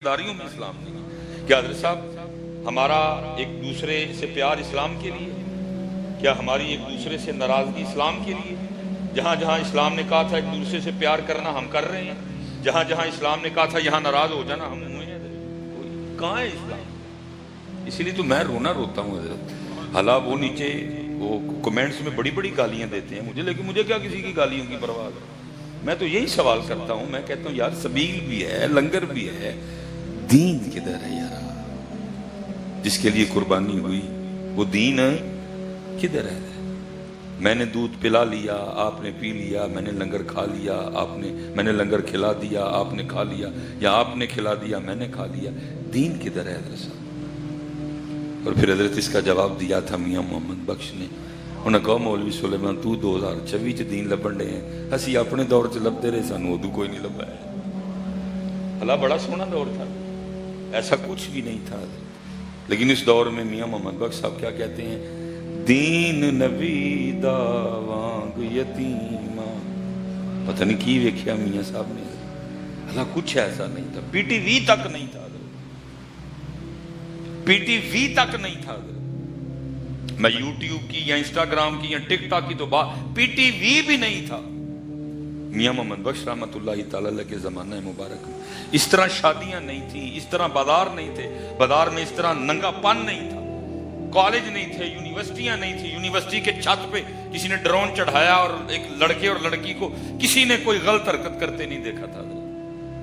داریوں میں اسلام نہیں. کیا حضرت صاحب ہمارا ایک دوسرے سے پیار اسلام کے لیے؟ کیا ہماری ایک دوسرے سے ناراضگی اسلام کے لیے؟ جہاں جہاں اسلام نے کہا تھا ایک دوسرے سے پیار کرنا ہم کر رہے ہیں، جہاں جہاں اسلام نے کہا تھا یہاں ناراض ہو جانا ہم ہوئے ہیں. کہاں ہے اسلام؟ اسی لیے تو میں رونا روتا ہوں حضرت. حالانکہ وہ نیچے وہ کمنٹس میں بڑی بڑی گالیاں دیتے ہیں مجھے، لیکن مجھے کیا کسی کی گالیوں کی پرواہ ہے. میں تو یہی سوال کرتا ہوں، میں کہتا ہوں یار سبیل بھی ہے، لنگر بھی ہے، دین کدھر ہے یار؟ جس کے لیے قربانی ہوئی وہ دین کدھر ہے؟ میں نے دودھ پلا لیا، آپ نے پی لیا، میں نے لنگر کھا لیا، میں نے لنگر کھلا دیا، آپ نے کھا لیا، یا آپ نے کھلا دیا میں نے کھا لیا. دین کدھر ہے حضرت صاحب؟ اور پھر حضرت اس کا جواب دیا تھا میاں محمد بخش نے. انہوں نے کہا مولوی سلیمان تو 2024 چ دین لبن رہے ہیں، اسی اپنے دور چ لبتے رہے، سانو ادو کوئی نہیں لبا ہے. اللہ بڑا سونا دور تھا، ایسا کچھ بھی نہیں تھا. لیکن اس دور میں میاں محمد بخش صاحب کیا کہتے ہیں؟ دین نبی دا وانگ یتیما. پتہ نہیں کی ویکھیا میاں صاحب نے. اللہ کچھ ایسا نہیں تھا، پی ٹی وی تک نہیں تھا، پی ٹی وی تک نہیں تھا. میں یوٹیوب کی یا انسٹاگرام کی یا ٹک ٹاک کی تو بات، پی ٹی وی بھی نہیں تھا. میاں محمد بخش رحمۃ اللہ تعالی کے زمانہ مبارک میں اس طرح شادیاں نہیں تھیں، اس طرح بازار نہیں تھے، بازار میں اس طرح ننگا پن نہیں تھا، کالج نہیں تھے، یونیورسٹیاں نہیں تھی. یونیورسٹی کے چھت پہ کسی نے ڈرون چڑھایا اور ایک لڑکے اور لڑکی کو کسی نے کوئی غلط حرکت کرتے نہیں دیکھا تھا.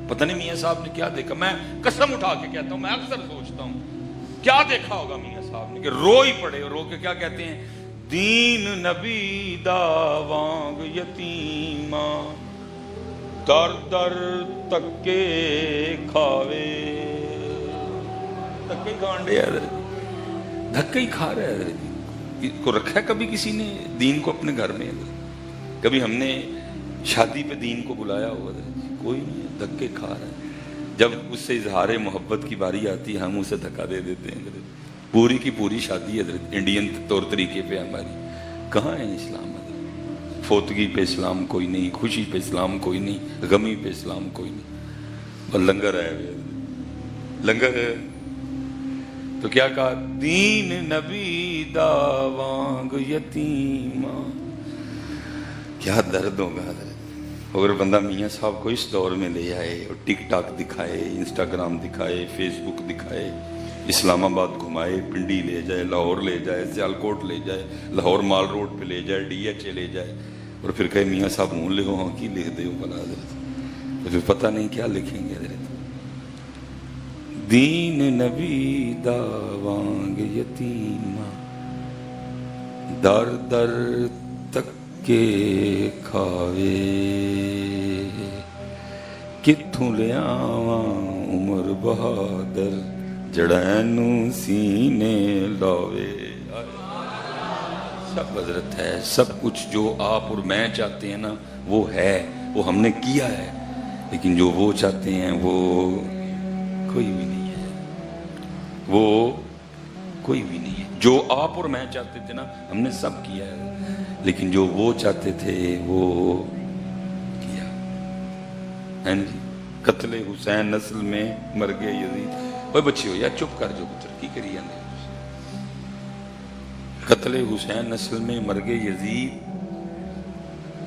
پتہ نہیں میاں صاحب نے کیا دیکھا. میں قسم اٹھا کے کہتا ہوں، میں اکثر سوچتا ہوں کیا دیکھا ہوگا میاں صاحب نے کہ رو ہی پڑے. اور رو کے کیا کہتے ہیں؟ دین نبی دا وانگ یتیما، در در تکے کھاوے. دھکے کھان دے حضرت، دھکے ہی کھا رہے حضرت. کو رکھا ہے کبھی کسی نے دین کو اپنے گھر میں؟ کبھی ہم نے شادی پہ دین کو بلایا ہوا حضرت؟ کوئی نہیں ہے، دھکے کھا رہا ہے. جب اس سے اظہار محبت کی باری آتی ہے ہم اسے دھکا دے دیتے ہیں حضرت. پوری کی پوری شادی حضرت انڈین طور طریقے پہ ہماری. کہاں ہے اسلام حضرت؟ فوتگی پہ اسلام کوئی نہیں، خوشی پہ اسلام کوئی نہیں، غمی پہ اسلام کوئی نہیں. اور لنگر ہے، لنگر ہے. تو کیا کہا؟ دین نبی دا وانگ یتیما. کیا درد ہوگا حضرت اگر بندہ میاں صاحب کو اس دور میں لے آئے اور ٹک ٹاک دکھائے، انسٹاگرام دکھائے، فیس بک دکھائے، اسلام آباد گھمائے، پنڈی لے جائے، لاہور لے جائے، سیالکوٹ لے جائے، لاہور مال روڈ پہ لے جائے، ڈی ایچ اے لے جائے، اور پھر کہے میاں صاحب ہوں لے ہو کی لکھ دے بلا حضرت. تو پھر پتہ نہیں کیا لکھیں گے حضرت. دین نبی دا وانگ یتیما، در در تک کے کھاوے. کتھوں لے آواں عمر بہادر، جڑینو سینے لاوے. سب حضرت ہے، سب کچھ جو آپ اور میں چاہتے ہیں نا وہ ہے، وہ ہم نے کیا ہے. لیکن جو وہ چاہتے ہیں وہ کوئی بھی نہیں ہے، وہ کوئی بھی نہیں ہے. جو آپ اور میں چاہتے تھے نا ہم نے سب کیا ہے، لیکن جو وہ چاہتے تھے وہ کیا ہے جی. قتل حسین نسل میں مر گئے یزید. اوے بچے ہو یار چپ کر جو پتر کی کری جاندے. قتل حسین نسل میں مر گئے یزید.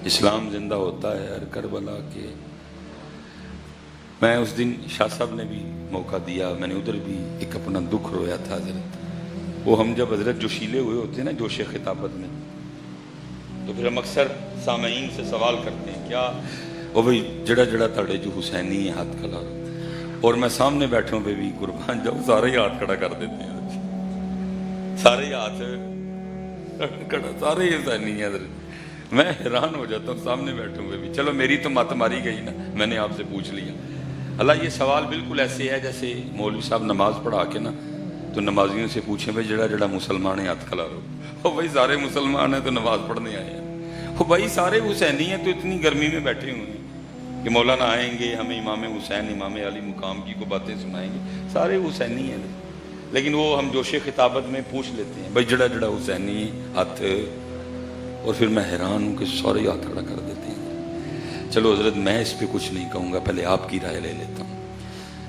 اسلام زندہ ہوتا ہے ہر کربلا کے. میں اس دن شاہ صاحب نے بھی موقع دیا، میں نے ادھر بھی ایک اپنا دکھ رویا تھا حضرت. وہ ہم جب حضرت جوشیلے ہوئے ہوتے ہیں نا جوش خطابت میں، تو پھر ہم اکثر سامعین سے سوال کرتے ہیں کیا وہ بھائی جڑا جڑا تڑے جو حسینی ہے ہاتھ کھڑا. اور میں سامنے بیٹھوں پہ بھی قربان جب سارے ہی ہاتھ کھڑا کر دیتے ہیں، سارے ہی ہاتھ کھڑا، سارے ہی حسینی ہیں حضرت. میں حیران ہو جاتا ہوں سامنے بیٹھوں پہ بھی. چلو میری تو مت ماری گئی نا، میں نے آپ سے پوچھ لیا. اللہ یہ سوال بالکل ایسے ہے جیسے مولوی صاحب نماز پڑھا کے نا تو نمازیوں سے پوچھیں بھائی جڑا جڑا مسلمان ہے ہاتھ کھڑا رہو. او بھائی سارے مسلمان ہیں تو نماز پڑھنے آئے ہیں. او بھائی سارے حسینی ہیں تو اتنی گرمی میں بیٹھے ہوئے ہیں کہ مولانا آئیں گے ہمیں امام حسین امام علی مقام کی کو باتیں سنائیں گے. سارے حسینی ہیں، لیکن وہ ہم جوش خطابت میں پوچھ لیتے ہیں بھائی جڑا جڑا حسینی ہاتھ. اور پھر میں حیران ہوں کہ سارے ہاتھ کھڑا کر دیتے ہیں. چلو حضرت میں اس پہ کچھ نہیں کہوں گا، پہلے آپ کی رائے لے لیتا ہوں.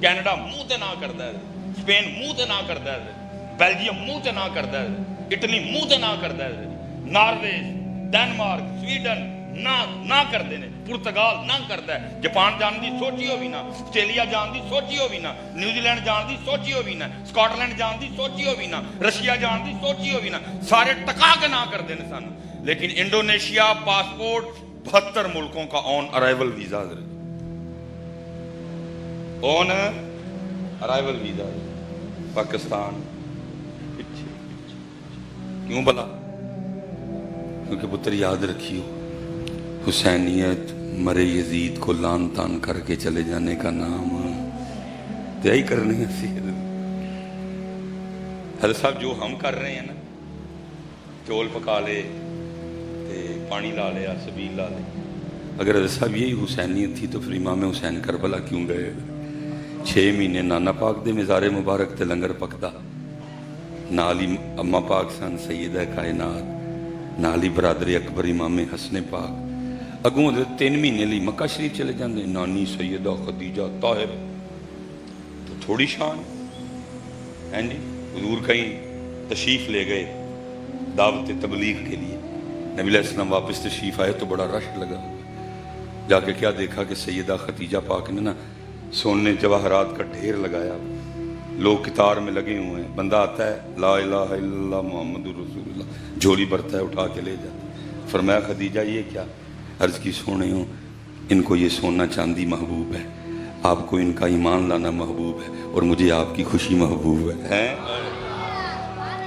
کینیڈا منہ تے نہ کرتا ہے، اسپین منہ تے نہ کرتا ہے، بیلجیم منہ تے نہ کرتا ہے، اٹلی منہ تے نہ کرتا ہے، ناروے، ڈینمارک، سویڈن نہ کرتے ہیں، پرتگال نہ کرتا ہے، جاپان جان دی سوچی ہو بھی نہ، آسٹریلیا جان دی سوچی ہو بھی نہ، نیوزی لینڈ جان دی سوچی ہو بھی نہ، سکاٹ لینڈ جان دی سوچی ہو بھی نہ، رشیا جان دی سوچی ہو بھی نہ، سارے ٹکا کے نہ کرتے ہیں سن. لیکن انڈونیشیا پاسپورٹ 72 ملکوں کا آن ارائیول ویزا، آن ارائیول ویزا. پاکستان پیچھے کیوں بلا؟ کیونکہ پتر یاد رکھیو، حسینیت مرے یزید کو لان تان کر کے چلے جانے کا نام یہی کرنے ہیں. حضرت صاحب جو ہم کر رہے ہیں نا، چول پکا لے تے پانی لا لیا، سبیل لا لے، اگر حضرت صاحب یہی حسینیت تھی تو پھر امام حسین کربلا کیوں گئے؟ 6 مہینے نانا پاک دے مزار مبارک تے لنگر پکدا، نالی اما پاک سن سیدہ کائنات، نالی برادر اکبر امام حسن پاک، اگوں 3 مہینے لی مکہ شریف چلے جاندے، نانی سیدہ خدیجہ طاہر. تو تھوڑی شان ہیں جی. حضور کہیں تشریف لے گئے دعوت تبلیغ کے لیے، نبی علیہ السلام واپس تشریف آئے تو بڑا رش لگا. جا کے کیا دیکھا کہ سیدہ خدیجہ پاک نے نا سونے جواہرات کا ڈھیر لگایا، لوگ قطار میں لگے ہوئے ہیں. بندہ آتا ہے لا الہ الا اللہ محمد رسول اللہ، جھولی بھرتا ہے اٹھا کے لے جاتا ہے. فرمایا خدیجہ یہ کیا؟ عرض کی سونے ہوں، ان کو یہ سونا چاندی محبوب ہے، آپ کو ان کا ایمان لانا محبوب ہے، اور مجھے آپ کی خوشی محبوب ہے،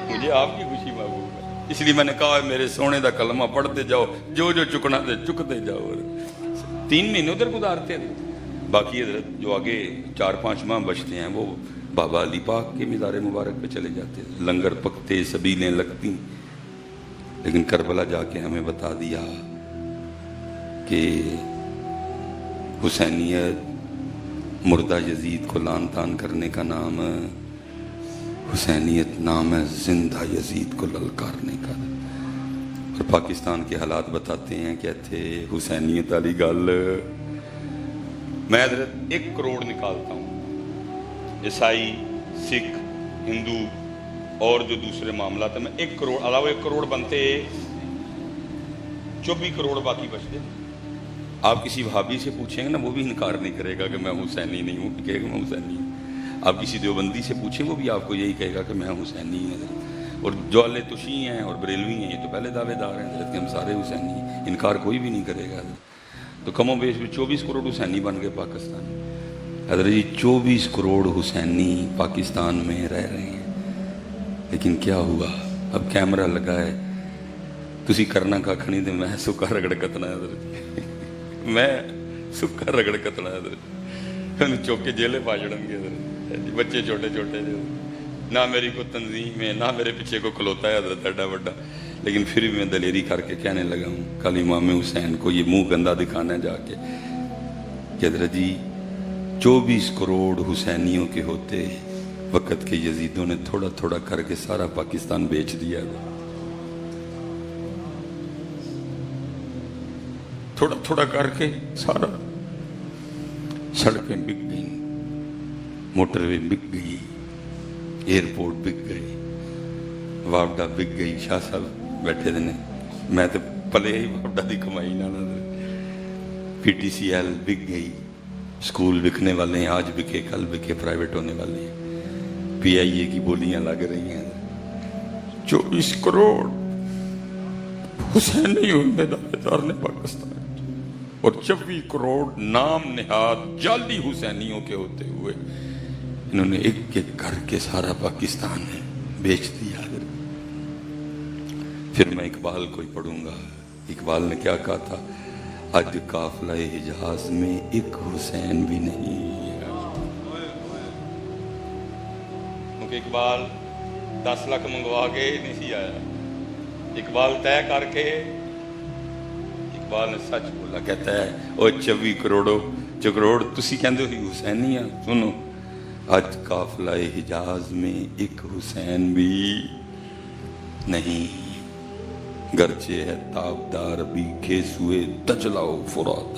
مجھے آپ کی خوشی محبوب ہے. اس لیے میں نے کہا میرے سونے دا کلمہ پڑھتے جاؤ، جو جو چکنا دے چکتے جاؤ. 3 مہینے ادھر گزارتے ہیں. باقی حضرت جو آگے 4-5 ماہ بچتے ہیں وہ بابا علی پاک کے مزار مبارک پہ چلے جاتے ہیں، لنگر پکتے، سبیلیں لگتی. لیکن کربلا جا کے ہمیں بتا دیا کہ حسینیت مردہ یزید کو لان تان کرنے کا نام، حسینیت نام ہے زندہ یزید کو للکارنے کا. اور پاکستان کے حالات بتاتے ہیں کہتے حسینیت والی گل. میں حضرت 1 کروڑ نکالتا ہوں، عیسائی، سکھ، ہندو اور جو دوسرے معاملات ہیں، میں 1 کروڑ علاوہ 1 کروڑ بنتے 24 کروڑ باقی بچتے. آپ کسی بھابی سے پوچھیں گے نا، وہ بھی انکار نہیں کرے گا کہ میں حسینی نہیں ہوں، کہے گا میں حسینی ہوں. آپ کسی دیوبندی سے پوچھیں وہ بھی آپ کو یہی کہے گا کہ میں حسینی ہوں. اور جو اہل تشیع ہیں اور بریلوی ہیں یہ تو پہلے دعوے دار ہیں حضرت کہ ہم سارے حسینی ہیں، انکار کوئی بھی نہیں کرے گا. تو کم و بیش 24 کروڑ حسینی بن گئے پاکستان. حضرت جی 24 کروڑ حسینی پاکستان میں رہ رہے ہیں. لیکن کیا ہوا؟ اب کیمرہ لگا ہے، تسی کرنا کھ نہیں دے، میں سکا رگڑ کتنا ہے حضرت، میں سکا رگڑ کتنا ہے حضرت. چوکے جیلے پا چڑھن گے حضرت، بچے چھوٹے چھوٹے جو، نہ میری کو تنظیم ہے نہ میرے پیچھے کو کھلوتا ہے حضرت ایڈا بڑا. لیکن پھر بھی میں دلیری کر کے کہنے لگا ہوں کل امام حسین کو یہ منہ گندا دکھانا ہے جا کے کہ حضرت جی 24 کروڑ حسینیوں کے ہوتے وقت کے یزیدوں نے تھوڑا تھوڑا کر کے سارا پاکستان بیچ دیا. تھوڑا تھوڑا کر کے سارا، سڑکیں بک گئی، موٹر وے بک گئی، ایئرپورٹ بک گئی، واپڈا بک گئی. شاہ صاحب بیٹھے دے نے، میں تو پلے ہی واپڈا دی کمائی نہ، پی ٹی سی ایل بک گئی، اسکول بکنے والے ہیں، آج بکے کل بکے، پرائیویٹ ہونے والے ہیں، پی آئی اے کی بولیاں لگ رہی ہیں. 24 کروڑ حسینی ہونے دعوے دار نے پاکستان، اور 24 کروڑ نام نہاد جعلی حسینیوں کے ہوتے ہوئے انہوں نے ایک ایک کر کے سارا پاکستان بیچ دیا. پھر میں اقبال کو ہی پڑھوں گا. اقبال نے کیا کہا تھا؟ اج قافلہ حجاز میں ایک حسین بھی نہیں. کیونکہ اقبال 10 لاکھ منگوا کے نہیں سی آیا، اقبال طے کر کے، اقبال نے سچ بولا. کہتا ہے او 24 کروڑ تسی کہندے ہو حسینی ہیں، سنو اج قافلہ حجاز میں ایک حسین بھی نہیں، گرچہ ہے تابدار بھی کھیسوئے دجلہ و فرات.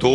2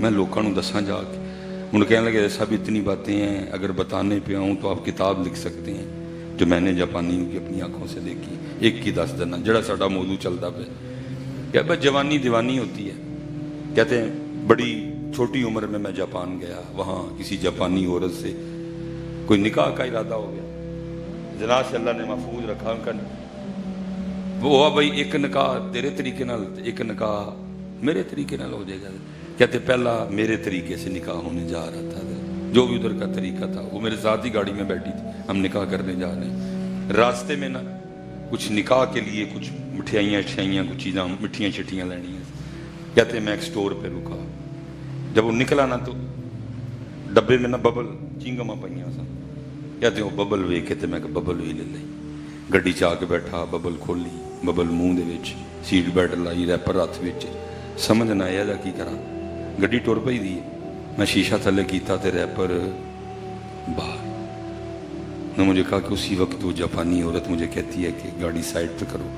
میں لوگوں کو دساں جا کے. انہوں کہنے لگے سب اتنی باتیں ہیں, اگر بتانے پہ آؤں تو آپ کتاب لکھ سکتے ہیں جو میں نے جاپانیوں کی اپنی آنکھوں سے دیکھی. ایک کی دس دینا جڑا ساڈا موضوع چلتا پہ کہ بس جوانی دیوانی ہوتی ہے. کہتے ہیں بڑی چھوٹی عمر میں جاپان گیا, وہاں کسی جاپانی عورت سے کوئی نکاح کا ارادہ ہو گیا, جناب سے اللہ نے محفوظ رکھا. ان کا وہ ہوا بھائی ایک نکاح تیرے طریقے نال, ایک نکاح میرے طریقے نال ہو جائے گا. کہتے پہلا میرے طریقے سے نکاح ہونے جا رہا تھا, جو بھی ادھر کا طریقہ تھا. وہ میرے ساتھ ہی گاڑی میں بیٹھی تھی, ہم نکاح کرنے جا رہے ہیں. راستے میں نا کچھ نکاح کے لیے کچھ مٹھائیاں کچھ چیزاں مٹھیاں شٹیاں لینی ہیں. کہتے میں ایک سٹور پہ رکا, جب وہ نکلا نا تو ڈبے میں نا ببل چنگما پائیاں سن. کہتے وہ ببل وے کے میں ببل بھی لے لی. گڈی چاہ کے بیٹھا, ببل کھولی, ببل منہ دے وچ, سیٹ بیلٹ لائی, ریپر ہاتھ وچ. سمجھ نہ آیا جا کی کراں, گڈی ٹر پئی دی. میں شیشہ تھلے کیتا تے ریپر باہر. نے مجھے کہا کہ اسی وقت وہ جاپانی عورت مجھے کہتی ہے کہ گاڑی سائڈ پہ کرو.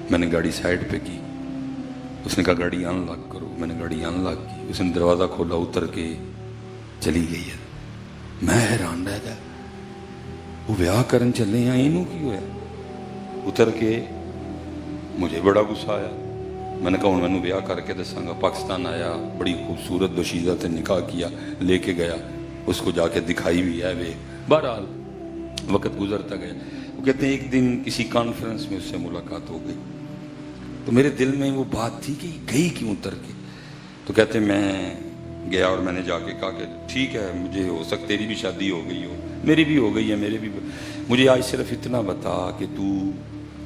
میں نے گاڑی سائڈ پہ کی. اس نے کہا گاڑی ان لاک کرو. میں نے گاڑی ان لاک کی. اس نے دروازہ کھولا, اتر کے چلی گئی ہے. میں حیران رہ گیا, وہ بیاہ کرن چلے ہیں اینوں کی ہوا. اتر کے مجھے بڑا غصہ آیا. میں نے کہا ہوں میں بیاہ کر کے دساں گا. پاکستان آیا, بڑی خوبصورت دوشیزہ سے نکاح کیا, لے کے گیا, اس کو جا کے دکھائی بھی ہے. وہ بہرحال وقت گزرتا گیا. وہ کہتے ہیں ایک دن کسی کانفرنس میں اس سے ملاقات ہو گئی, تو میرے دل میں وہ بات تھی کہ گئی کیوں اتر کے. تو کہتے میں گیا اور میں نے جا کے کہا کہ ٹھیک ہے, مجھے ہو سکتا تیری بھی شادی ہو گئی ہو, میری بھی ہو گئی ہے, میرے بھی, مجھے آج صرف اتنا بتا کہ تو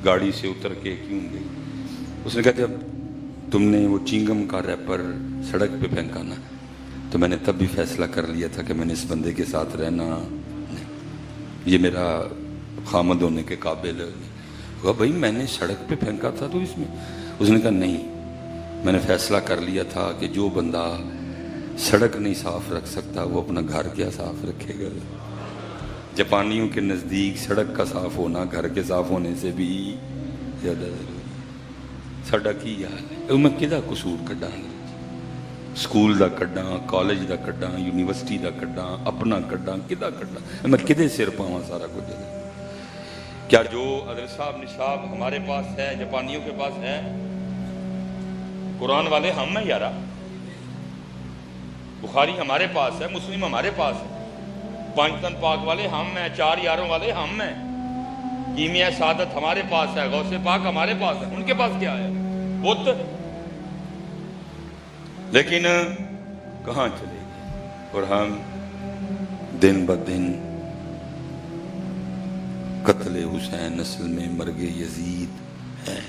گاڑی سے اتر کے کیوں گئی. اس نے کہتے اب تم نے وہ چنگم کا ریپر سڑک پہ پھینکا نا, تو میں نے تب بھی فیصلہ کر لیا تھا کہ میں نے اس بندے کے ساتھ رہنا نہیں, یہ میرا خامد ہونے کے قابل ہے. کہا بھائی میں نے سڑک پہ پھینکا تھا تو اس میں. اس نے کہا نہیں, میں نے فیصلہ کر لیا تھا کہ جو بندہ سڑک نہیں صاف رکھ سکتا وہ اپنا گھر کیا صاف رکھے گا. جاپانیوں کے نزدیک سڑک کا صاف ہونا گھر کے صاف ہونے سے بھی زیادہ ضروری. ساڈا کی حال ہے, میں کدا قصور کڈاں, سکول دا کڈاں, کالج دا کڈاں, یونیورسٹی دا کڈاں, اپنا کڈاں, کدا کڈاں, میں کدے سر پاواں سارا کچھ. کیا جو حضرت صاحب نصاب ہمارے پاس ہے جاپانیوں کے پاس ہے؟ قرآن والے ہم ہیں یارا, بخاری ہمارے پاس ہے, مسلم ہمارے پاس ہے, پانچ تن پاک والے ہم ہیں, چار یاروں والے ہم ہیں, کیمیا سعادت ہمارے پاس ہے, غوث پاک ہمارے پاس ہے. ان کے پاس کیا ہے؟ بت. لیکن کہاں چلے گئے, اور ہم دن بدن قتل حسین نسل میں مرگ یزید ہے.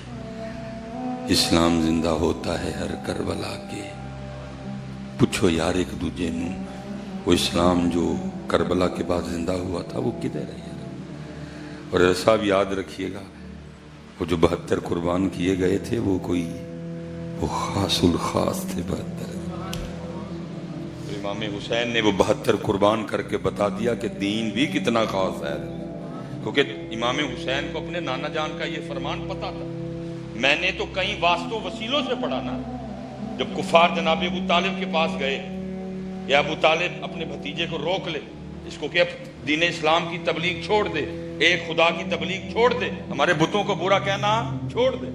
اسلام زندہ ہوتا ہے ہر کربلا کے. پوچھو یار ایک دوجے نو, وہ اسلام جو کربلا کے بعد زندہ ہوا تھا وہ کدھر ہے یار. اور صاحب یاد رکھیے گا, وہ جو 72 قربان کیے گئے تھے وہ کوئی وہ خاص الخاص تھے 72. امام حسین نے وہ 72 قربان کر کے بتا دیا کہ دین بھی کتنا خاص ہے, کیونکہ امام حسین کو اپنے نانا جان کا یہ فرمان پتا تھا. میں نے تو کئی واسطوں وسیلوں سے پڑھا نا, جب کفار جناب ابو طالب کے پاس گئے, یا ابو طالب اپنے بھتیجے کو روک لے, اس کو کہ دین اسلام کی تبلیغ چھوڑ دے, ایک خدا کی تبلیغ چھوڑ دے, ہمارے بتوں کو برا کہنا چھوڑ دے.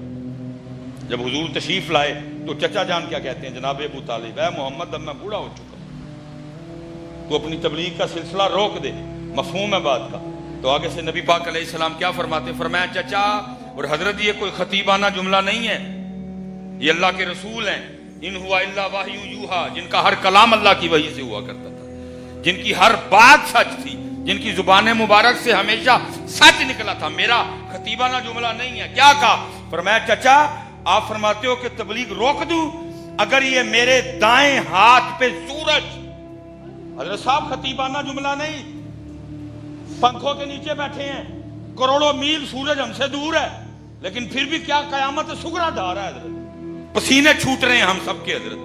جب حضور تشریف لائے تو چچا جان کیا کہتے ہیں جناب ابو طالب, اے محمد اب میں بوڑھا ہو چکا ہوں, تو اپنی تبلیغ کا سلسلہ روک دے. مفہوم ہے بات کا. تو آگے سے نبی پاک علیہ السلام کیا فرماتے, فرمایا چچا اور حضرت یہ کوئی خطیبانہ جملہ نہیں ہے, یہ اللہ کے رسول ہیں. ان ہوا الا وحی یوحا, جن کا ہر کلام اللہ کی وحی سے ہوا کرتا تھا, جن کی ہر بات سچ تھی, جن کی زبان مبارک سے ہمیشہ سچ نکلا تھا. میرا خطیبانہ جملہ نہیں ہے. کیا کہا؟ فرمایا چچا آپ فرماتے ہو کہ تبلیغ روک دوں اگر یہ میرے دائیں ہاتھ پہ سورج. حضرت صاحب خطیبانہ جملہ نہیں, پنکھوں کے نیچے بیٹھے ہیں, کروڑوں میل سورج ہم سے دور ہے, لیکن پھر بھی کیا قیامت سغرا ڈھا رہا ہے حضرت, پسینے چھوٹ رہے ہیں ہم سب کے حضرت.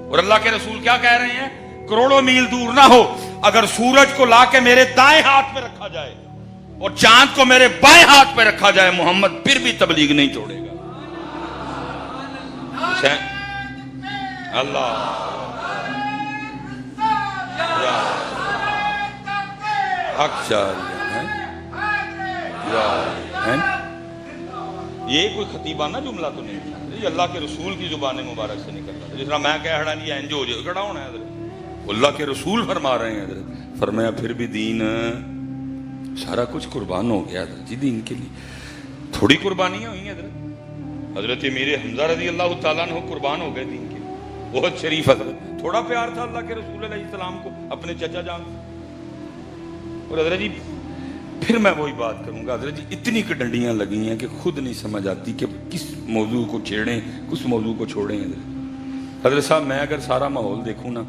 اور اللہ کے رسول کیا کہہ رہے ہیں, کروڑوں میل دور نہ ہو, اگر سورج کو لا کے میرے دائیں ہاتھ پہ رکھا جائے اور چاند کو میرے بائیں ہاتھ پہ رکھا جائے, محمد پھر بھی تبلیغ نہیں چھوڑے گا. اللہ حق جاریہ ہے. یہ کوئی خطیبانہ جملہ تو نہیں تھا، یہ اللہ کے رسول کی زبان مبارک سے نکل رہا ہے. جس طرح میں کہہ رہا نہیں انج ہو جائے کھڑا ہونا ہے حضرت. اللہ کے رسول فرما رہے ہیں حضرت. فرمایا پھر بھی دین سارا کچھ قربان ہو گیا حضرت جی دین کے لیے. تھوڑی قربانیاں ہوئی ہیں حضرت. حضرت امیر حمزہ رضی اللہ تعالیٰ عنہ قربان ہو گئے دین کے لیے. بہت شریف حضرت. تھوڑا پیار تھا اللہ کے رسول علیہ السلام کو اپنے چچا جان سے. اور حضرت جی پھر میں وہی بات کروں گا حضرت جی، اتنی ڈنڈیاں لگی ہیں کہ خود نہیں سمجھ آتی کہ کس موضوع کو چھیڑیں کس موضوع کو چھوڑیں. حضرت صاحب میں اگر سارا ماحول دیکھوں نا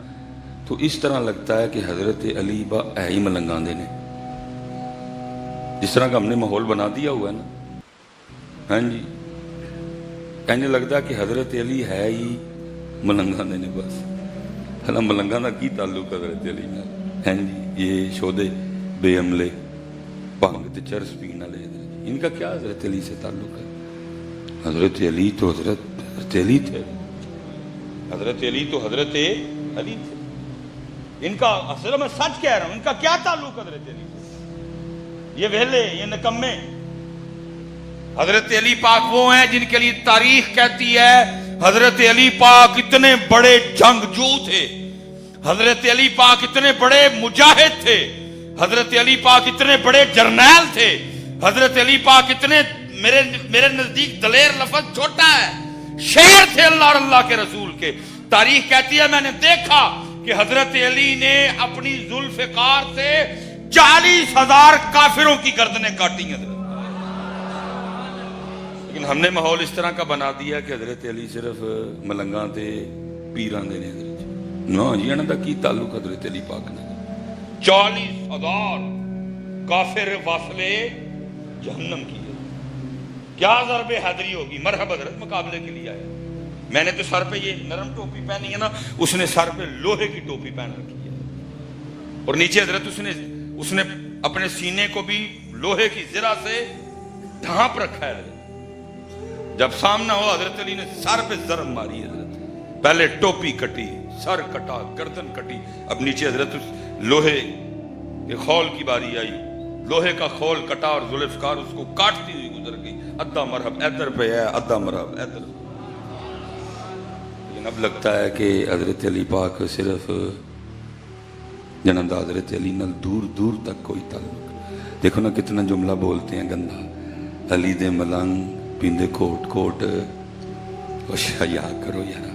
تو اس طرح لگتا ہے کہ حضرت علی با اے ہی ملنگان دے نے، جس طرح کا ہم نے ماحول بنا دیا ہوا ہے نا. ہاں جی کہنے لگتا ہے کہ حضرت علی ہے ہی ملنگان دے نے بس. ہے نا ملنگان کا کی تعلق حضرت علی نال؟ ہیں جی یہ شودے بے عملے بھنگ تے چرس پین والے ان کا کیا حضرت علی سے تعلق ہے؟ حضرت علی تو حضرت علی تھے. حضرت علی تو حضرت علی تھے. ان کا اصل میں سچ کہہ رہا ہوں، ان کا کیا تعلق حضرت علی سے؟ یہ ویلے یہ نکمے. حضرت علی پاک وہ ہیں جن کے لیے تاریخ کہتی ہے حضرت علی پاک اتنے بڑے جنگجو تھے، حضرت علی پاک اتنے بڑے مجاہد تھے، حضرت علی پاک اتنے بڑے جرنیل تھے، حضرت علی پاک اتنے میرے نزدیک دلیر لفظ چھوٹا ہے، شیر تھے اللہ اور اللہ کے رسول کے. تاریخ کہتی ہے میں نے دیکھا کہ حضرت علی نے اپنی ذوالفقار سے 40,000 کافروں کی گردنیں کاٹی ہیں. لیکن ہم نے ماحول اس طرح کا بنا دیا کہ حضرت علی صرف ملنگاں تے پیراں دے نے. نہ جی انہاں دا کی تعلق حضرت علی پاک نے؟ 40,000 کافر واصلے جہنم کی. کیا ضرب حیدری ہوگی. مرحبا حضرت مقابلے کے لیے آئے. میں نے تو سر پہ یہ نرم ٹوپی پہنی ہے نا، اس نے سر پہ لوہے کی ٹوپی پہن رکھی ہے. اور نیچے حضرت اس نے اپنے سینے کو بھی لوہے کی زرہ سے ڈھانپ رکھا ہے. جب سامنا ہو حضرت علی نے سر پہ ضرب ماری. حضرت پہلے ٹوپی کٹی، سر کٹا، گردن کٹی. اب نیچے حضرت لوہے کے خول کی باری آئی، لوہے کا خول کٹا اور ذوالفقار اس کو کاٹتی ہوئی گزر گئی. ادھا مرحب ادھر پہ ہے، ادھا مرحب ادھر. لیکن اب لگتا ہے کہ حضرت علی پاک صرف جناب حضرت علی نال دور دور تک کوئی تعلق. دیکھو نا کتنا جملہ بولتے ہیں گندا. علی دے ملنگ پیندے کوٹ کوٹ. حیا کرو یار،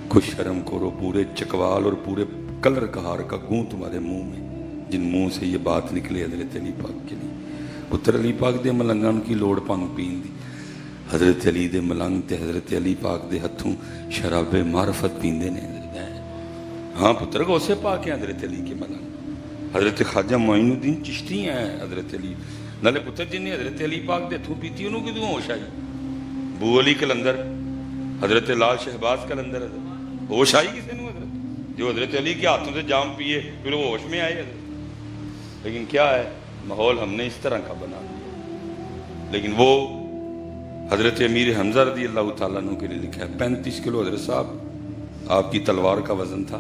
کچھ شرم کرو. پورے چکوال اور پورے کلر کہار کا گوں تمہارے منہ میں، جن منہ سے یہ بات نکلے حضرت علی پاک کے لیے. پتر علی پاک دے ملنگان کی لوڑ پنگ پین دی. حضرت علی دے ملنگ تے حضرت علی پاک دے ہتھوں شراب معرفت پیندے نے. ہاں پتر کو اسے پاک ہیں حضرت علی کے ملنگ. حضرت خواجہ معین الدین چشتی ہیں حضرت علی. نالے پتر جن نے حضرت علی پاک دے ہتھوں پیتی انہوں کی دعا ہوش آئی. بو علی کلندر، حضرت لال شہباز کلندر، ہوش آئی کسی نے حضرت جو حضرت علی کے ہاتھوں سے جام پیے پھر وہ ہوش میں آئے حضرت. لیکن کیا ہے ماحول ہم نے اس طرح کا بنا دیا. لیکن وہ حضرت امیر حمزہ رضی اللہ تعالیٰ عنہ کے لیے لکھا ہے 35 کلو. حضرت صاحب آپ کی تلوار کا وزن تھا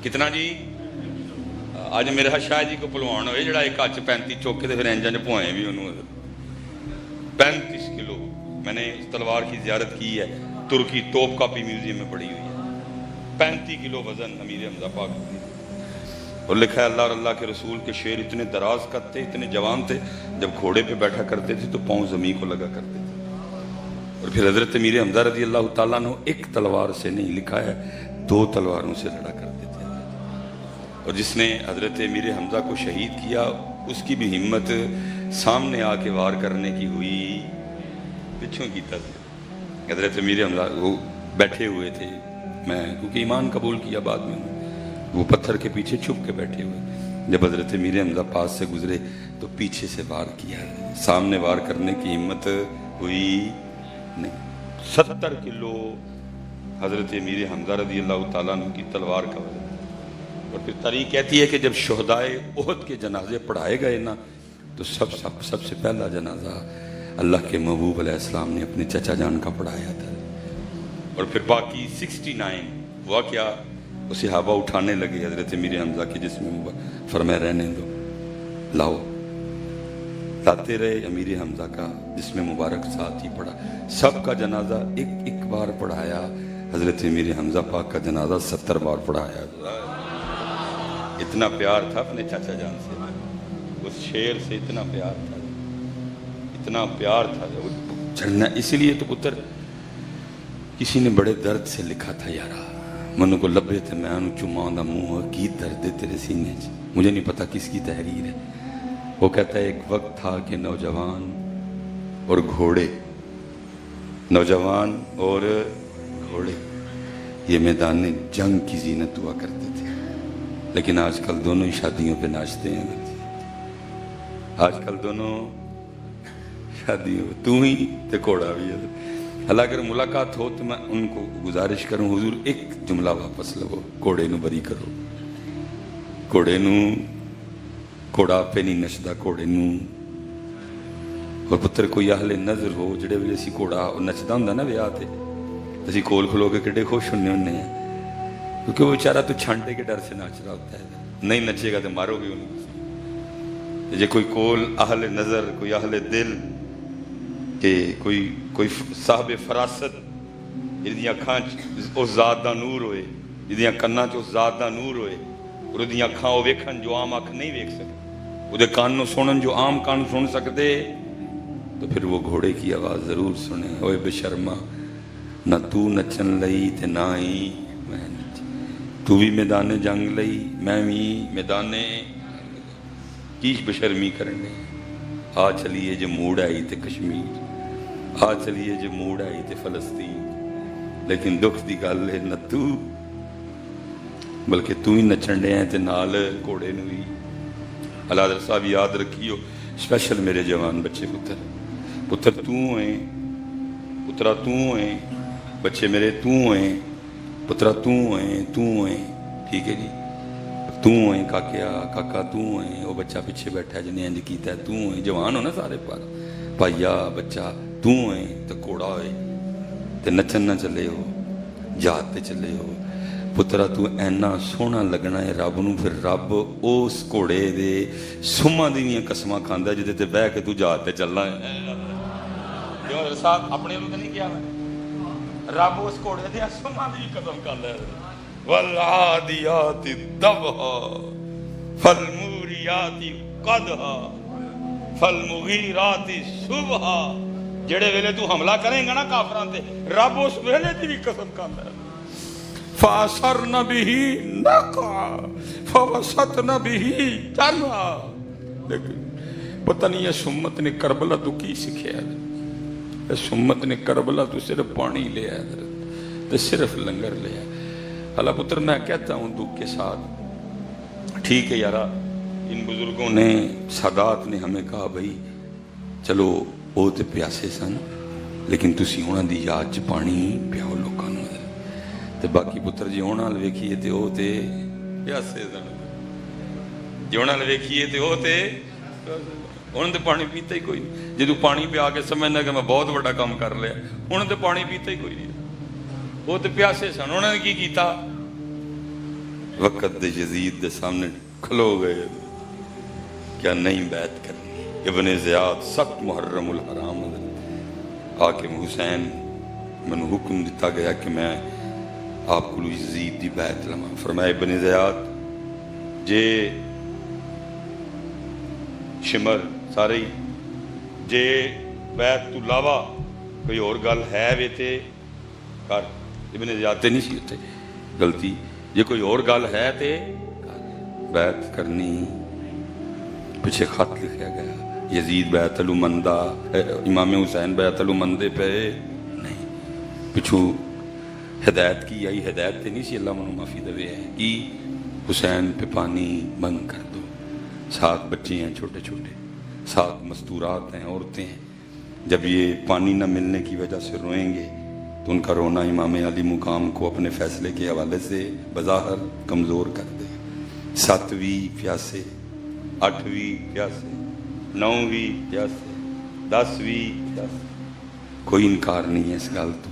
کتنا جی؟ آج میرا شاہ جی کو پلوان ہوئے جڑا ایک ہاتھ 35 چوکے تھے پھر انجن پوائیں بھی انہوں. 35 کلو. میں نے اس تلوار کی زیارت کی ہے، ترکی توپ کاپی میوزیم میں پڑی ہوئی ہے. 35 کلو وزن امیر حمزہ پاک. اور لکھا ہے اللہ اور اللہ کے رسول کے شیر اتنے دراز قد تھے، اتنے جوان تھے، جب گھوڑے پہ بیٹھا کرتے تھے تو پاؤں زمین کو لگا کرتے تھے. اور پھر حضرت امیر حمزہ رضی اللہ تعالیٰ عنہ ایک تلوار سے نہیں، لکھا ہے 2 تلواروں سے لڑا کرتے تھے. اور جس نے حضرت امیر حمزہ کو شہید کیا اس کی بھی ہمت سامنے آ کے وار کرنے کی ہوئی پچھوں کی تھا. حضرت امیر حمزہ وہ بیٹھے ہوئے تھے، میں کیونکہ ایمان قبول کیا بعد میں، وہ پتھر کے پیچھے چھپ کے بیٹھے ہوئے. جب حضرت امیر حمزہ پاس سے گزرے تو پیچھے سے وار کیا، سامنے وار کرنے کی ہمت ہوئی نہیں. 70 کلو حضرت امیر حمزہ رضی اللہ تعالیٰ عنہ کی تلوار کا وزن. اور پھر تاریخ کہتی ہے کہ جب شہدائے احد کے جنازے پڑھائے گئے نا تو سب سے پہلا جنازہ اللہ کے محبوب علیہ السلام نے اپنے چچا جان کا پڑھایا تھا. اور پھر باقی 69 ہوا کیا وہ صحابہ اٹھانے لگے حضرت امیر حمزہ کے جسم مبارک، فرمایا رہنے دو، لاؤ، لاتے رہے۔ امیر حمزہ کا جسم مبارک ساتھ ہی پڑھا، سب کا جنازہ ایک بار پڑھایا، حضرت امیر حمزہ پاک کا جنازہ 70 بار پڑھایا۔ اتنا پیار تھا اپنے چاچا جان سے، اس شیر سے اتنا پیار تھا، اتنا پیار تھا چڑھنا۔ اسی لیے تو پتر کسی نے بڑے درد سے لکھا تھا، یارا منو کو لبے تھے میں انو چماؤں دا منہ کی درد تیرے سینے چ، مجھے نہیں پتا کس کی تحریر ہے۔ وہ کہتا ہے ایک وقت تھا کہ نوجوان اور گھوڑے، نوجوان اور گھوڑے یہ میدان جنگ کی زینت ہوا کرتے تھے، لیکن آج کل دونوں ہی شادیوں پہ ناچتے ہیں۔ آج کل دونوں شادیوں پہ تو ہی تے گھوڑا بھی ہے۔ حالانکہ اگر ملاقات ہو تو میں ان کو گزارش کروں، حضور ایک جملہ واپس لو، گھوڑے نو بری کرو، گھوڑے نو، گھوڑا پہ نہیں نچدا گھوڑے نو۔ اور پتر کوئی اہل نظر ہو جڑے ویلے اسی گھوڑا نچدا ہوندا نا ویاہ تے، اسی کول کھلو کے کڈے خوش ہونے ہیں، کیونکہ وہ بیچارہ تو چھانٹے کے ڈر سے ناچ رہا ہوتا ہے، نہیں نچے گا تو مارو گے انہیں۔ جے کوئی کول اہل نظر، کوئی اہل دل، کہ کوئی صاحب فراست جہدیاں اکھاں اس ذات دا نور ہوئے، جہدیاں کناں چ اس ذات دا نور ہوئے، اور اودیاں اکھاں وہ ویکھن جو عام اکھ نہیں ویکھ سکتے، اودے کان نو سنن جو عام کان سن سکتے، تو پھر وہ گھوڑے کی آواز ضرور سنے، اوے بے شرما نہ تو نچن لئی تے نہ ہی میں نچ، تو بھی میدان جنگ لئی میں بھی میدان کیش بشرمی کرنے۔ آ چلیے جو موڑ آئی تے کشمیر، آ چلیے جو موڑ آئی تے فلسطین، لیکن دکھ دی گل ہے نہ تو، بلکہ تو ہی نچن دے ہیں تے نال گھوڑے نو ہی۔ حضرت صاحب یاد رکھیو، اسپیشل میرے جوان بچے، پتر تو ہیں، پترا تو ہیں، بچے میرے تو ہیں، پترا تو ہیں، تو ہیں، ٹھیک ہے جی، تو ہیں کاکیا، کاکا تو ہیں، وہ بچہ پیچھے بیٹھا ہے جنہیں انج کیتا ہے، تو ہیں، جوان ہو نا سارے پار، پائیا بچہ تو ہیں، تو کوڑا ہوئے تے نچن نہ چلے ہو، جات تے چلے ہو، پترا تو اینا سونا لگنا ہے رب نو، پھر رب اس کوڑے دے سما دیاں قسماں کھاندا جدے تے بہ کے تو جات تے چلنا ہے۔ کیوں حضرت صاحب اپنے لوگ نہیں کیا ہے، رب اس کوڑے دے سما دی قسم کھاندا ہے، والعادیات ضبحا فالموریات قدحا فالمغیرات صبحا۔ جڑے ویلے تو حملہ کریں گا نا کافراں تے، رب اس ویلے دی بھی قسم کھاندا ہے، فَأَثَرْنَ بِهِ نَقْعًا فَوَسَطْنَ بِهِ جَمْعًا۔ لیکن پتہ نہیں اس امت نے کربلا تو کی سکھیا ہے، اس امت نے کربلا تو صرف پانی لیا ہے، تو صرف لنگر لیا ہے۔ اللہ پتر میں کہتا ہوں دکھ کے ساتھ، ٹھیک ہے یارا، ان بزرگوں نے، سادات نے ہمیں کہا بھائی چلو وہ تے پیاسے سن، لیکن تسی ہونا دی یاد چ پانی پیاؤ لوکاں نوں، تے باقی پتر جی ہونا نال ویکھیے تے او تے پیاسے سن، جی ہونا نال ویکھیے تے او تے انہوں تے پانی پیتا ہی کوئی نہیں۔ جدو پانی پیا کے سمجھنا کہ میں بہت بڑا کام کر لیا، انہوں تے پانی پیتا ہی کوئی نہیں، وہ تے پیاسے سن۔ انہوں نے کی کیتا، وقت دے یزید دے سامنے کھلو گئے، کیا نہیں بیعت کرنی۔ ابن زیاد سخت محرم الحرام حاکم حسین، میں حکم دیتا گیا کہ میں آپ کو یزید دی بیعت لما۔ فرمایا ابن زیاد جے شمر سارے جے بیعت تو لاوا کوئی اور گل ہے وے تے کر، ابن زیاد تے نہیں سی اتنے غلطی، جے کوئی اور گل ہے تے بیعت کرنی۔ پیچھے خط لکھا گیا یزید بیعت المندہ، امام حسین بیعت المندے پہ نہیں، پچھو ہدایت کی آئی، ہدایت تے نہیں سی اللہ منو معافی دے ہے کہ حسین پہ پانی بند کر دو، 7 بچے ہیں چھوٹے چھوٹے، 7 مستورات ہیں، عورتیں ہیں، جب یہ پانی نہ ملنے کی وجہ سے روئیں گے تو ان کا رونا امام علی مقام کو اپنے فیصلے کے حوالے سے بظاہر کمزور کر دے۔ 7ویں پیاسے، 8ویں پیاسے، 9ویں پیاسے، 10ویں پیاسے، کوئی انکار نہیں ہے اس گل تو،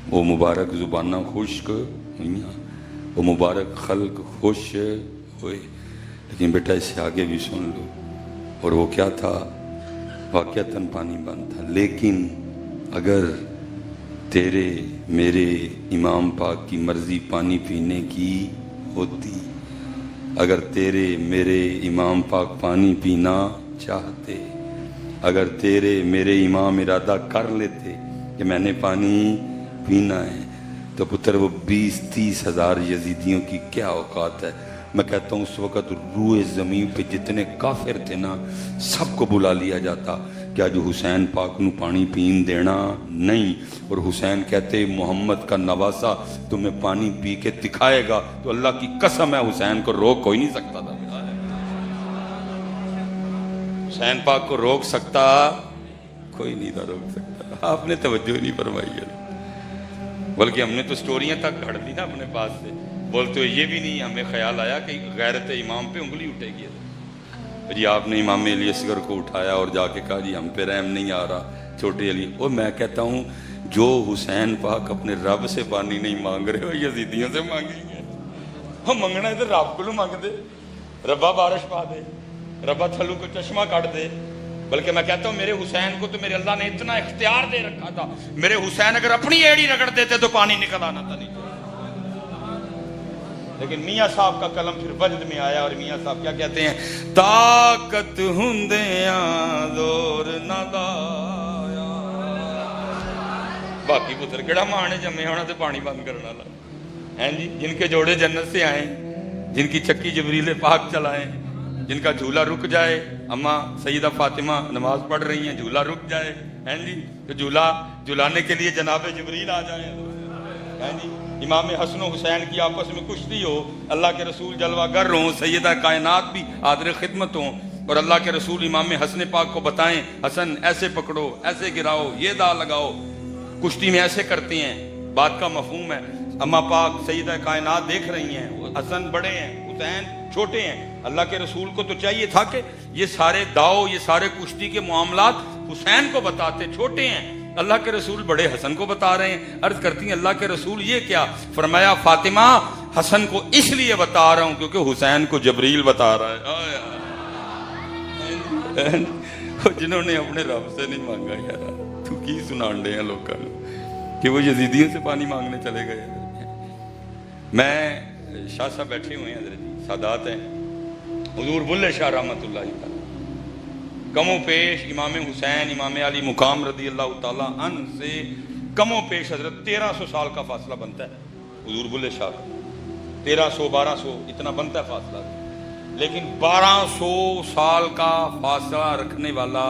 وہ مبارک زبانہ خشک ہوئیاں، وہ مبارک خلق خوش ہوئے. لیکن بیٹا اسے آگے بھی سن لو. اور وہ کیا تھا؟ واقعتاً پانی بند تھا. لیکن اگر تیرے میرے امام پاک کی مرضی پانی پینے کی ہوتی، اگر تیرے میرے امام پاک پانی پینا چاہتے، اگر تیرے میرے امام ارادہ کر لیتے کہ میں نے پانی پینا ہے، تو پتر وہ 20-30 ہزار یزیدیوں کی کیا اوقات ہے. میں کہتا ہوں اس وقت روئے زمین پہ جتنے کافر تھے نا سب کو بلا لیا جاتا. کیا جو حسین پاک نو پانی پین دینا نہیں؟ اور حسین کہتے محمد کا نواسا تمہیں پانی پی کے دکھائے گا، تو اللہ کی قسم ہے حسین کو روک کوئی نہیں سکتا تھا. حسین پاک کو روک سکتا کوئی نہیں تھا، روک سکتا. آپ نے توجہ نہیں فرمائی ہے، بلکہ ہم نے تو سٹوریاں تک گھڑ لی نا اپنے پاس سے. بولتے ہوئے یہ بھی نہیں ہمیں خیال آیا کہ غیرت امام پہ انگلی اٹھے گی. جی آپ نے امام علی اصغر کو اٹھایا اور جا کے کہا جی ہم پہ رحم نہیں آ رہا چھوٹے علی. اور میں کہتا ہوں جو حسین پاک اپنے رب سے پانی نہیں مانگ رہے ہو یزیدیوں سے مانگیں گے. ہم منگنا ہے تو رب کو مانگ دے، ربا بارش پا دے، ربا تھلو کو چشمہ کاٹ دے. بلکہ میں کہتا ہوں میرے حسین کو تو میرے اللہ نے اتنا اختیار دے رکھا تھا، میرے حسین اگر اپنی ایڑی رگڑ دیتے تو پانی نکل آنا تھا نہیں. لیکن میاں صاحب کا قلم پھر وجد میں آیا اور میاں صاحب کیا کہتے ہیں؟ طاقت ہوندیاں زور نہ لایا. باقی پتر کیڑا ماں نے جمے ہونا تے پانی بند کرنا لا ہیں جی. جن کے جوڑے جنت سے آئیں، جن کی چکی جبریل پاک چلائیں، جن کا جھولا رک جائے. اماں سیدہ فاطمہ نماز پڑھ رہی ہیں، جھولا رک جائے ہیں جی، تو جھولا جھلانے کے لیے جناب جبریل آ جائیں ہیں جی. امام حسن و حسین کی آپس میں کشتی ہو، اللہ کے رسول جلوہ گر ہوں، سیدہ کائنات بھی حاضر خدمت ہوں، اور اللہ کے رسول امام حسن پاک کو بتائیں حسن ایسے پکڑو، ایسے گراؤ، یہ دا لگاؤ، کشتی میں ایسے کرتے ہیں. بات کا مفہوم ہے. اما پاک سیدہ کائنات دیکھ رہی ہیں، حسن بڑے ہیں، حسین چھوٹے ہیں. اللہ کے رسول کو تو چاہیے تھا کہ یہ سارے داؤ، یہ سارے کشتی کے معاملات حسین کو بتاتے، چھوٹے ہیں. اللہ کے رسول بڑے حسن کو بتا رہے ہیں. عرض کرتی ہیں اللہ کے رسول یہ کیا؟ فرمایا فاطمہ حسن کو اس لیے بتا رہا ہوں کیونکہ حسین کو جبریل بتا رہا ہے. جنہوں نے اپنے رب سے نہیں مانگا یار تو کی سنان دے ہیں لوگوں کہ وہ یزیدیوں سے پانی مانگنے چلے گئے. میں شاہ صاحب بیٹھے ہوئے ہیں حضرت سادات ہیں، حضور بلے شاہ رحمۃ اللہ تعالی کم و پیش امام حسین امام علی مقام رضی اللہ تعالیٰ عنہ سے کم و پیش حضرت 1300 سال کا فاصلہ بنتا ہے. حضور بلے شاہ 1300-1200 اتنا بنتا ہے فاصلہ. لیکن 1200 سال کا فاصلہ رکھنے والا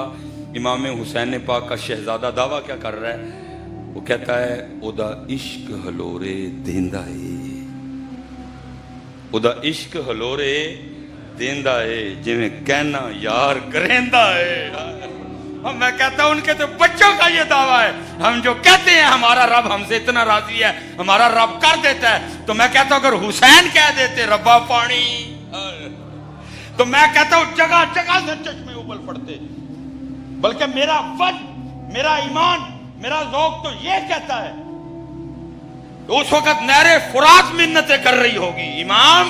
امام حسین پاک کا شہزادہ دعویٰ کیا کر رہا ہے؟ وہ کہتا ہے اودا عشق ہلورے دیندا ہے، اودا عشق ہلورے دیندا ہے جویں کہنا یار کریندا ہے. میں کہتا ہوں ان کے تو بچوں کا یہ دعویٰ ہے. ہم جو کہتے ہیں ہمارا رب ہم سے اتنا راضی ہے، ہمارا رب کر دیتا ہے، تو میں کہتا ہوں اگر حسین کہہ دیتے ربا پانی، تو میں کہتا ہوں جگہ جگہ سے چشمے ابل پڑتے. بلکہ میرا وجد، میرا ایمان، میرا ذوق تو یہ کہتا ہے اس وقت نہر فرات منتیں کر رہی ہوگی امام،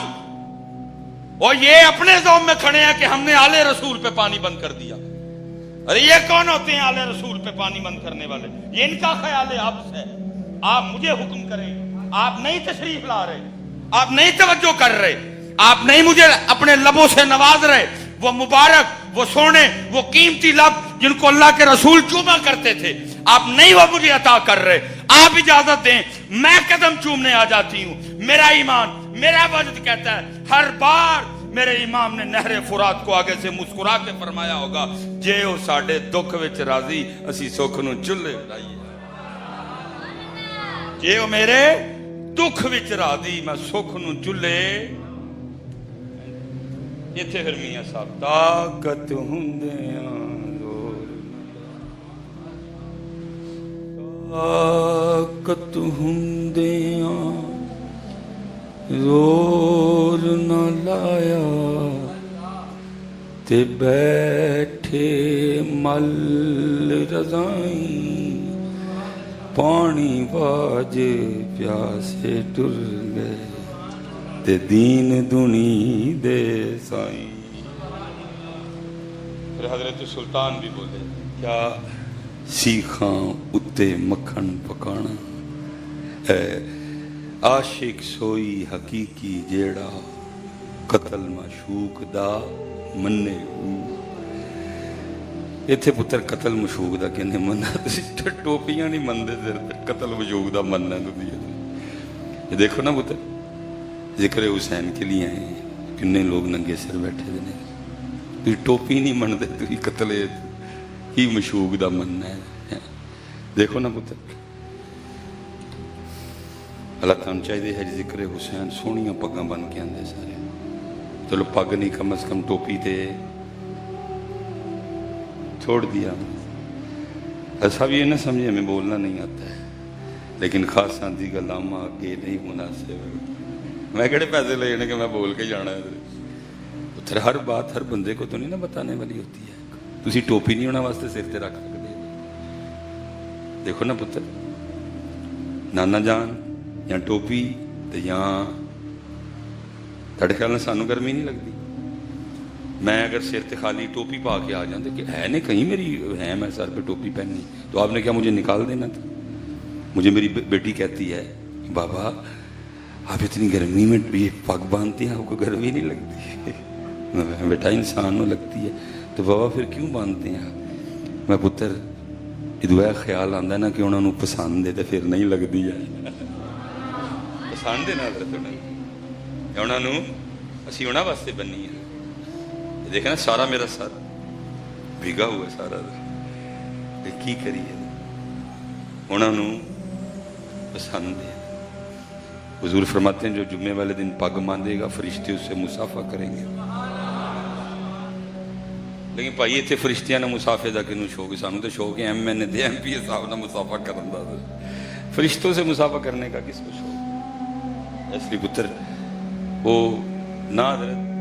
اور یہ اپنے ذوق میں کھڑے ہیں کہ ہم نے آل رسول پہ پانی بند کر دیا. ارے یہ کون ہوتے ہیں آل رسول پہ پانی بند کرنے والے؟ یہ ان کا خیال ہے آپ سے. آپ مجھے حکم کریں، آپ نہیں تشریف لا رہے، آپ نہیں توجہ کر رہے، آپ نہیں مجھے اپنے لبوں سے نواز رہے. وہ مبارک، وہ سونے، وہ قیمتی لب جن کو اللہ کے رسول چوما کرتے تھے، آپ نہیں وہ مجھے عطا کر رہے. آپ اجازت دیں میں قدم چومنے آ جاتی ہوں. میرا ایمان، میرا وجد کہتا ہے ہر بار میرے امام نے نہر فرات کو آگے سے مسکرا کے فرمایا ہوگا جے او ساڈے دکھ وچ راضی اسی سکھ نو چلے بنائیے. جے او میرے دکھ وچ راضی میں سکھ نو چلے. اتنے پھر میاں صاحب طاقت ہوندیاں زور، طاقت ہوندیاں زور نہ لایا تے بیٹھے مل رضائیں پانی باج پیاسے ٹر گئے. تے دین دنی دے سائیں. پھر حضرت سلطان بھی بولے کیا سیخاں اتے مکھن پکانا اے عاشق سوئی حقیقی جیڑا قتل معشوق دا مننے ہو. ایتھے پتر قتل مشوق دا کہنے مننا ٹوپیاں نہیں مندے قتل مشوق دا مننا دنیا. یہ دیکھو نا پتر ذکر حسین کے لیے آئے ہیں کنے لوگ ننگے سر بیٹھے دے تو ٹوپی نہیں منتے تو قتل ہی مشوق دا مننا ہے. دیکھو نا پتر اللہ تعالیٰ چاہیے ہے ذکر حسین سونیاں پگاں بن کے آندے سارے. چلو پگ نہیں کم از کم ٹوپی تے چھوڑ دیا. ایسا بھی یہ نہ سمجھے ہمیں بولنا نہیں آتا ہے لیکن خاص آندھی کا لاما آگے نہیں مناسب. میں کہڑے پیسے لے جانے کہ میں بول کے جانا ہے. پھر ہر بات ہر بندے کو تو نہیں نہ بتانے والی ہوتی ہے. تسی ٹوپی نہیں ہونا واسطے سر تے رکھ سکتے. دیکھو نا پتر نانا جان یا ٹوپی تو یا تھوڑے خیال میں سانو گرمی نہیں لگتی. میں اگر سر تے خالی ٹوپی پا کے آ جاتے کہ ہے نہیں کہیں میری ہے میں سر پہ ٹوپی پہننی تو آپ نے کیا مجھے نکال دینا تھا. مجھے میری بیٹی کہتی ہے بابا آپ اتنی گرمی میں یہ پگ باندھتے ہیں آپ کو گرمی نہیں لگتی. بیٹا انسان نو لگتی ہے تو بابا پھر کیوں باندھتے ہیں آپ. میں پتر دعا خیال آتا ہے نا کہ انہوں نے پسند ہے تو پھر نہیں لگتی ہے. پسند ہے نا حضرت انہوں نے اسی انہوں واسطے بنی ہے. دیکھیں نا سارا میرا سر بھیگا ہوا ہے سارا. کی کریے انہوں نے پسند ہے. حضور فرماتے ہیں جو جمعے والے دن پگ باندھے گا فرشتے اس سے مسافہ کریں گے. لیکن بھائی اتنے فرشتیاں نے مسافے کا کنوں شوق ہے. سانوں تو شوق ہے MN دے MP صاحب نے مسافہ کرنے کا. فرشتوں سے مسافہ کرنے کا کس کو شوق. اس لیے پتر وہ نہ حضرت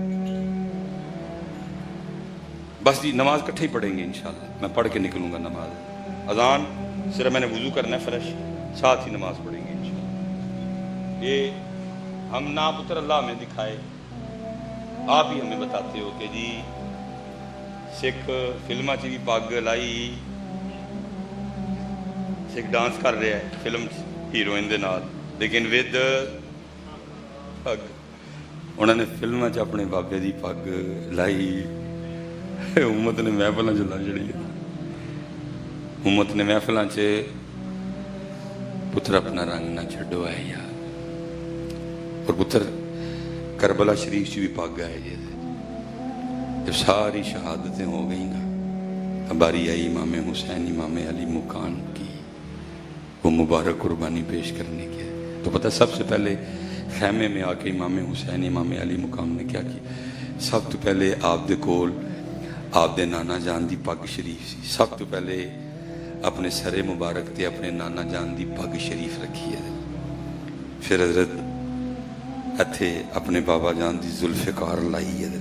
بس جی نماز کٹھے ہی پڑھیں گے انشاءاللہ. میں پڑھ کے نکلوں گا نماز. اذان صرف میں نے وضو کرنا ہے فریش ساتھ ہی نماز پڑھیں گے انشاءاللہ. یہ ہم نہ پتر اللہ ہمیں دکھائے آپ ہی ہمیں بتاتے ہو کہ جی سکھ فلمہ چی بھی پگ لائی سکھ ڈانس کر رہا ہے فلم ہیروئن دے نال لیکن ود پگ. انہوں نے فلمہ چ اپنے بابے دی پگ لائی. امت نے محفلاں چ لا جڑی امت نے محفلاں چ پتر اپنا رنگ نہ چھڈو ہے یار. اور پتر کربلا شریف چ بھی پگ آئے جب ساری شہادتیں ہو گئی نا باری آئی امام حسین امام علی مقام کی وہ مبارک قربانی پیش کرنے کی. تو پتہ سب سے پہلے خیمے میں آ کے امام حسین امام علی مقام نے کیا کی. سب تو پہلے آپ دے کول آپ دے نانا جان دی پگ شریف سی. سب تو پہلے اپنے سرے مبارک تے اپنے نانا جان دی پگ شریف رکھی ہے. پھر حضرت اتھے اپنے بابا جان دی ذوالفقار لائی ہے.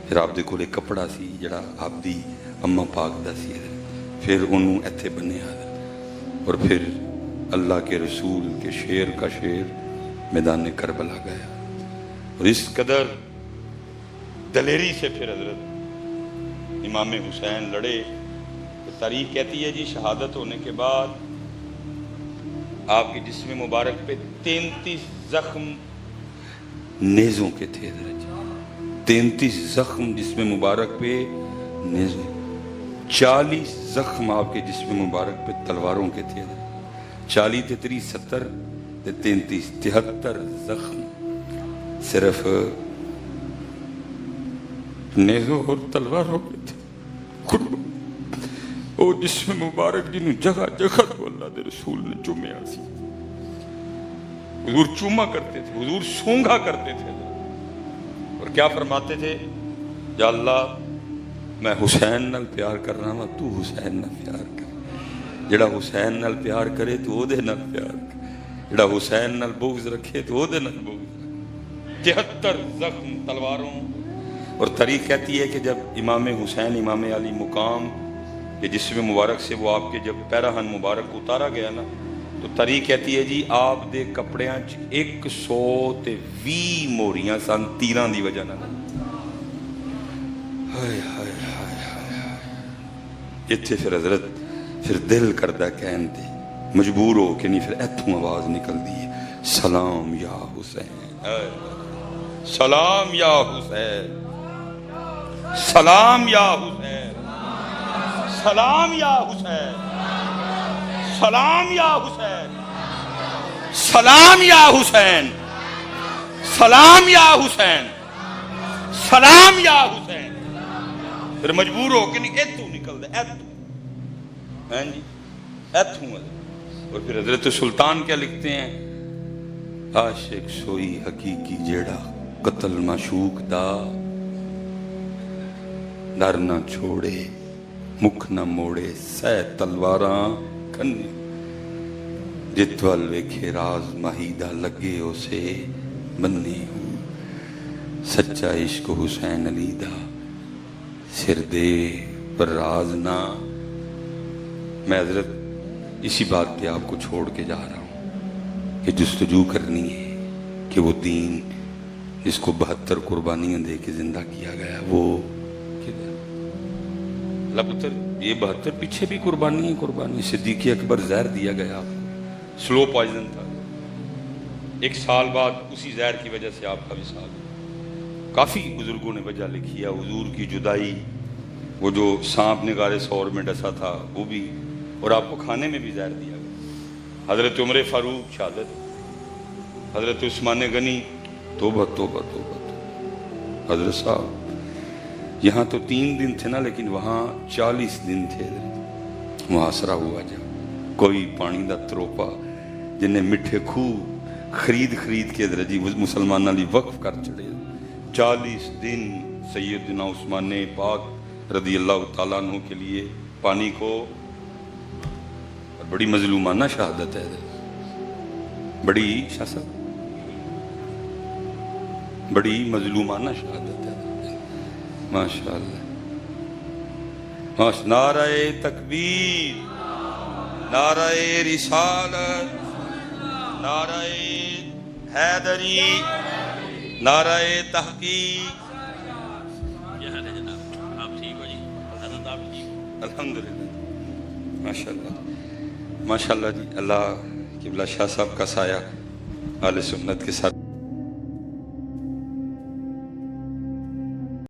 پھر آپ دے کول ایک کپڑا سی جڑا آپ دی اماں پاک دا سی. پھر انہوں اتھے بنیا اور پھر اللہ کے رسول کے شیر کا شیر میدان کربلا گیا. اور اس قدر دلیری سے پھر حضرت امام حسین لڑے. تاریخ کہتی ہے جی شہادت ہونے کے بعد آپ کے جسم مبارک پہ 33 زخم نیزوں کے تھے. 33 زخم جسم مبارک پہ نیزوں. 40 زخم آپ کے جسم مبارک پہ تلواروں کے تھے. 40 تے 30 70 تے 33 73 زخم صرف نیزوں اور تلواروں کے تھے. وہ جسم مبارک جنہوں جگہ جگہ تو اللہ دے رسول نے چومیا سی. حضور چوما کرتے تھے حضور سونگا کرتے تھے اور کیا فرماتے تھے یا اللہ میں حسین نال پیار کر رہا ہوں تو حسین نال پیار کر. جڑا حسین نال پیار کرے تو وہ دے نال پیار کر. جڑا حسین نال بغض رکھے تو وہ دے نال بغض رکھے. 73 زخم تلواروں. اور تاریخ کہتی ہے کہ جب امام حسین امام علی مقام کے جسم مبارک سے وہ آپ کے جب پیراہن مبارک اتارا گیا نا تو تری کہتی ہے جی آپ دے کپڑیاں 120 موریاں سن تیراں دی وجہ نال. ہائے ہائے ہائے ہائے. اتنے پھر حضرت پھر دل کردہ کہن دے مجبور ہو کے نہیں، پھر ایتھوں آواز نکل دی ہے سلام یا حسین، سلام یا حسین، سلام یا حسین، سلام یا حسین، سلام یا حسین، سلام یا حسین، سلام یا حسین، سلام یا حسین. پھر مجبور ہو کے نہیں ایتھوں نکل دے ایتھوں، ہیں جی ایتھوں. اور پھر حضرت سلطان کیا لکھتے ہیں، عاشق سوئی حقیقی جیڑا قتل معشوق دا در نہ چھوڑے مکھ نہ موڑے سہ تلواراں کھنے جتوال ویکھے راز مہیدہ لگے اسے بننے ہوں سچا عشق حسین علی دا سر دے پر راز نہ. میں حضرت اسی بات پہ آپ کو چھوڑ کے جا رہا ہوں کہ جستجو کرنی ہے کہ وہ دین جس کو 72 قربانیاں دے کے زندہ کیا گیا وہ اللہ پتر یہ 72 پیچھے بھی قربانی قربانی. صدیق اکبر زہر دیا گیا، سلو پوائزن تھا، 1 سال بعد اسی زہر کی وجہ سے آپ کا وصال. کافی بزرگوں نے وجہ لکھی ہے، حضور کی جدائی، وہ جو سانپ نے غار ثور میں ڈسا تھا وہ بھی، اور آپ کو کھانے میں بھی زہر دیا گیا. حضرت عمر فاروق شہادت، حضرت عثمان غنی توبہ توبہ توبہ. حضرت صاحب یہاں تو 3 دن تھے نا، لیکن وہاں 40 دن تھے. محاصرہ ہوا جب کوئی پانی دا تروپا جنہیں مٹھے خوہ خرید کے حضرت جی مسلمانوں لی وقف کر چڑے. 40 دن سیدنا عثمان پاک رضی اللہ تعالیٰ عنہ کے لیے پانی کو، اور بڑی مظلومانہ شہادت ہے، بڑی شاہ صاحب بڑی مظلومانہ شہادت ہے. ماشاءاللہ نعرہ تکبیر، نعرہ رسالت، نعرہ حیدری، نعرہ تحقیق. الحمدللہ ماشاءاللہ ماشاءاللہ جی. اللہ قبلہ شاہ صاحب کا سایہ اہل سنت کے ساتھ